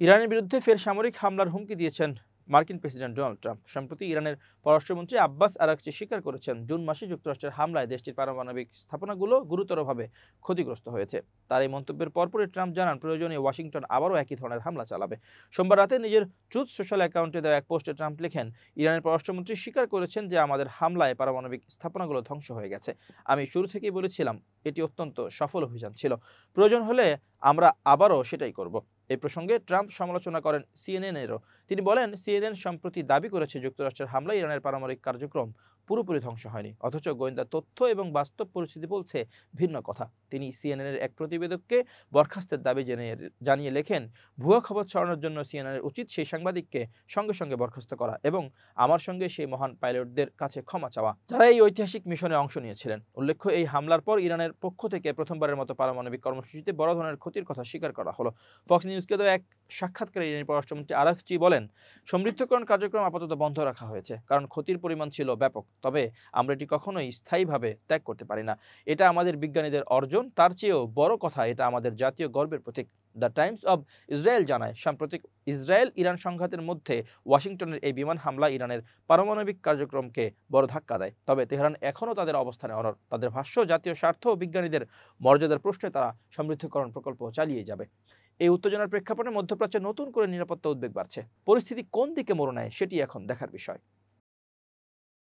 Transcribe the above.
ইরানের বিরুদ্ধে ফের সামরিক হামলার হুমকি দিয়েছেন মার্কিন প্রেসিডেন্ট ডোনাল্ড ট্রাম্প। সম্প্রতি ইরানের পররাষ্ট্রমন্ত্রী আব্বাস আরাগচি স্বীকার করেছেন, জুন মাসে যুক্তরাষ্ট্রের হামলায় দেশটির পারমাণবিক স্থাপনাগুলো গুরুতরভাবে ক্ষতিগ্রস্ত হয়েছে। তার এই মন্তব্যের পরপরই ট্রাম্প জানান, প্রয়োজনে ওয়াশিংটন আবারও একই ধরনের হামলা চালাবে। সোমবার রাতে নিজের ট্রুথ সোশ্যাল অ্যাকাউন্টে দেওয়া এক পোস্টে ট্রাম্প লেখেন, ইরানের পররাষ্ট্রমন্ত্রী স্বীকার করেছেন যে আমাদের হামলায় পারমাণবিক স্থাপনাগুলো ধ্বংস হয়ে গেছে। আমি শুরু থেকেই বলেছিলাম এটি অত্যন্ত সফল অভিযান ছিল। প্রয়োজন হলে আমরা আবারও সেটাই করব। এই প্রসঙ্গে ট্রাম্প সমালোচনা করেন সিএনএনেরও। তিনি বলেন, সিএনএন সম্প্রতি দাবি করেছে যুক্তরাষ্ট্রের হামলায় ইরানের পারমাণবিক কার্যক্রম পুরোপুরি ধ্বংস হয়নি, অথচ গোয়েন্দা তথ্য এবং বাস্তব পরিস্থিতি বলছে ভিন্ন কথা। তিনি সিএনএনের এক প্রতিবেদককে বরখাস্তের দাবি জানিয়ে লেখেন, ভুয়া খবর ছড়ানোর জন্য সিএনএনের উচিত সেই সাংবাদিককে সঙ্গে সঙ্গে বরখাস্ত করা এবং আমার সঙ্গে সেই মহান পাইলটদের কাছে ক্ষমা চাওয়া, যারা এই ঐতিহাসিক মিশনে অংশ নিয়েছিলেন। উল্লেখ্য, এই হামলার পর ইরানের পক্ষ থেকে প্রথমবারের মতো পারমাণবিক কর্মসূচিতে বড় ধরনের ক্ষতির কথা স্বীকার করা হলো। ফক্স নিউজকে দেওয়া এক সাক্ষাৎকারে ইরানি পররাষ্ট্রমন্ত্রী আরাগচি বলেন, সমৃদ্ধকরণ কার্যক্রম আপাতত বন্ধ রাখা হয়েছে কারণ ক্ষতির পরিমাণ ছিল ব্যাপক, তবে আমরা এটি কখনোই স্থায়ীভাবে ত্যাগ করতে পারি না। এটা আমাদের বিজ্ঞানীদের অর্জন, তার চেয়েও বড় কথা এটা আমাদের জাতীয় গর্বের প্রতীক। দ্য টাইমস অব ইসরায়েল জানায়, সাম্প্রতিক ইসরায়েল ইরান সংঘাতের মধ্যে ওয়াশিংটনের এই বিমান হামলা ইরানের পারমাণবিক কার্যক্রমকে বড় ধাক্কা দেয়। তবে তেহরান এখনও তাদের অবস্থানে অনড়। তাদের ভাষ্য, জাতীয় স্বার্থ ও বিজ্ঞানীদের মর্যাদার প্রশ্নে তারা সমৃদ্ধকরণ প্রকল্প চালিয়ে যাবে। এই উত্তেজনার প্রেক্ষাপটে মধ্যপ্রাচ্যে নতুন করে নিরাপত্তা উদ্বেগ বাড়ছে। পরিস্থিতি কোন দিকে মোড় নেয় সেটি এখন দেখার বিষয়।